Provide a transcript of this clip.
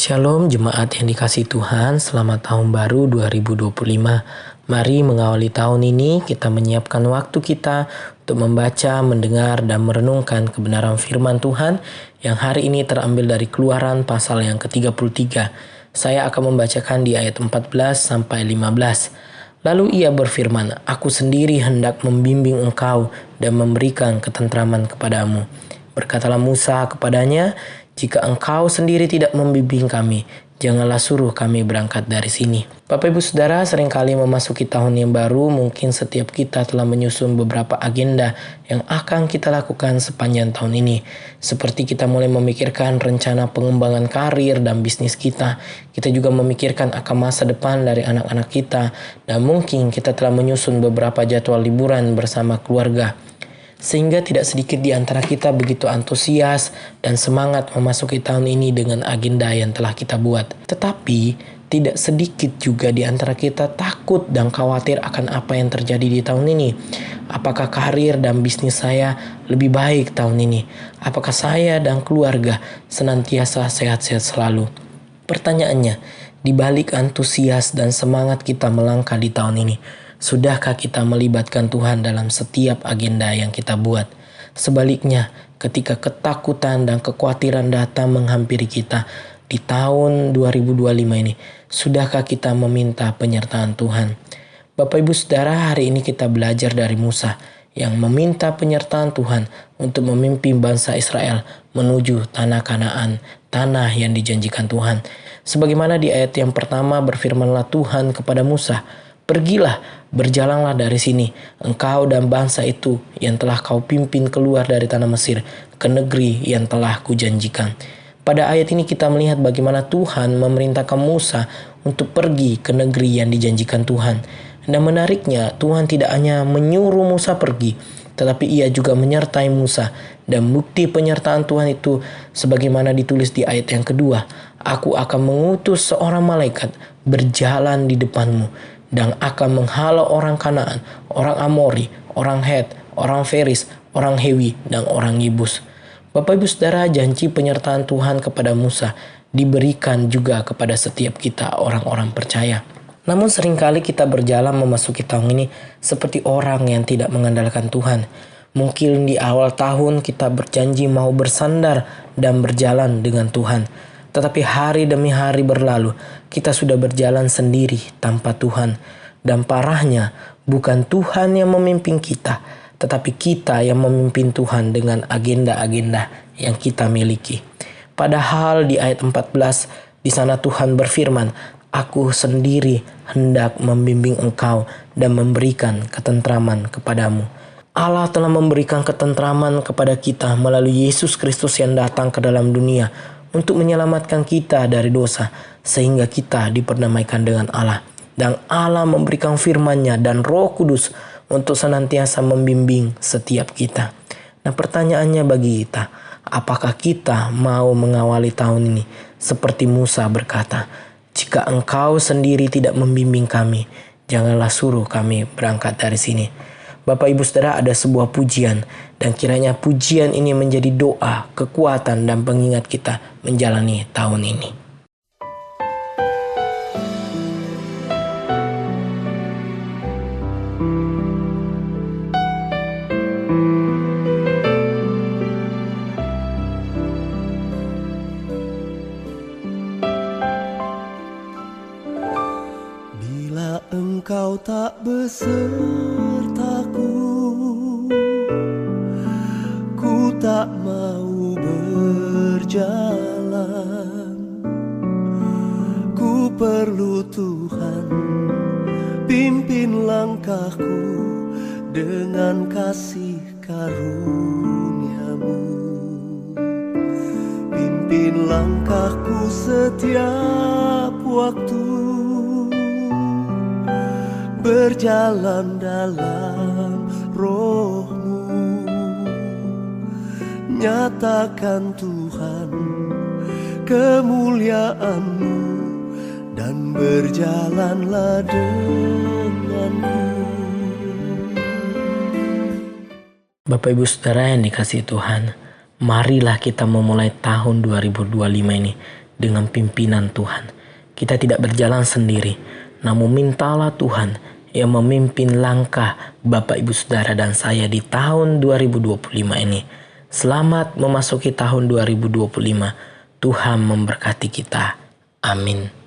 Shalom jemaat yang dikasihi Tuhan, selamat tahun baru 2025. Mari mengawali tahun ini kita menyiapkan waktu kita untuk membaca, mendengar, dan merenungkan kebenaran firman Tuhan yang hari ini terambil dari Keluaran pasal yang ke-33. Saya akan membacakan di ayat 14 sampai 15. Lalu ia berfirman, "Aku sendiri hendak membimbing engkau dan memberikan ketentraman kepadamu." Berkatalah Musa kepadanya, "Jika engkau sendiri tidak membimbing kami, janganlah suruh kami berangkat dari sini." Bapak Ibu Saudara, seringkali memasuki tahun yang baru, mungkin setiap kita telah menyusun beberapa agenda yang akan kita lakukan sepanjang tahun ini. Seperti kita mulai memikirkan rencana pengembangan karir dan bisnis kita. Kita juga memikirkan akan masa depan dari anak-anak kita. Dan mungkin kita telah menyusun beberapa jadwal liburan bersama keluarga. Sehingga tidak sedikit di antara kita begitu antusias dan semangat memasuki tahun ini dengan agenda yang telah kita buat. Tetapi tidak sedikit juga di antara kita takut dan khawatir akan apa yang terjadi di tahun ini. Apakah karir dan bisnis saya lebih baik tahun ini? Apakah saya dan keluarga senantiasa sehat-sehat selalu? Pertanyaannya, di balik antusias dan semangat kita melangkah di tahun ini, sudahkah kita melibatkan Tuhan dalam setiap agenda yang kita buat? Sebaliknya, ketika ketakutan dan kekhawatiran datang menghampiri kita di tahun 2025 ini, sudahkah kita meminta penyertaan Tuhan? Bapak Ibu Saudara, hari ini kita belajar dari Musa yang meminta penyertaan Tuhan untuk memimpin bangsa Israel menuju tanah Kanaan, tanah yang dijanjikan Tuhan. Sebagaimana di ayat yang pertama berfirmanlah Tuhan kepada Musa, "Pergilah, berjalanlah dari sini, engkau dan bangsa itu yang telah kau pimpin keluar dari tanah Mesir ke negeri yang telah kujanjikan." Pada ayat ini kita melihat bagaimana Tuhan memerintahkan Musa untuk pergi ke negeri yang dijanjikan Tuhan. Dan menariknya, Tuhan tidak hanya menyuruh Musa pergi, tetapi ia juga menyertai Musa. Dan bukti penyertaan Tuhan itu sebagaimana ditulis di ayat yang kedua, "Aku akan mengutus seorang malaikat berjalan di depanmu dan akan menghalau orang Kanaan, orang Amori, orang Het, orang Feris, orang Hewi, dan orang Yebus." Bapak Ibu Saudara, janji penyertaan Tuhan kepada Musa diberikan juga kepada setiap kita orang-orang percaya. Namun seringkali kita berjalan memasuki tahun ini seperti orang yang tidak mengandalkan Tuhan. Mungkin di awal tahun kita berjanji mau bersandar dan berjalan dengan Tuhan. Tetapi hari demi hari berlalu, kita sudah berjalan sendiri tanpa Tuhan. Dan parahnya, bukan Tuhan yang memimpin kita, tetapi kita yang memimpin Tuhan dengan agenda-agenda yang kita miliki. Padahal di ayat 14, di sana Tuhan berfirman, "Aku sendiri hendak membimbing engkau dan memberikan ketentraman kepadamu." Allah telah memberikan ketentraman kepada kita melalui Yesus Kristus yang datang ke dalam dunia untuk menyelamatkan kita dari dosa, sehingga kita diperdamaikan dengan Allah. Dan Allah memberikan firman-Nya dan Roh Kudus untuk senantiasa membimbing setiap kita. Nah, pertanyaannya bagi kita, apakah kita mau mengawali tahun ini seperti Musa berkata, "Jika engkau sendiri tidak membimbing kami, janganlah suruh kami berangkat dari sini." Bapak Ibu Saudara, ada sebuah pujian, dan kiranya pujian ini menjadi doa, kekuatan, dan pengingat kita menjalani tahun ini. Bila engkau tak besertaku, ku tak mau berjalan. Ku perlu Tuhan, pimpin langkahku dengan kasih karunia-Mu. Pimpin langkahku setiap waktu, berjalan dalam Roh-Mu. Nyatakan Tuhan kemuliaan-Mu dan berjalanlah denganku. Bapak Ibu Saudara yang dikasihi Tuhan, marilah kita memulai tahun 2025 ini dengan pimpinan Tuhan. Kita tidak berjalan sendiri, namun mintalah Tuhan yang memimpin langkah Bapak Ibu Saudara dan saya di tahun 2025 ini. Selamat memasuki tahun 2025. Tuhan memberkati kita. Amin.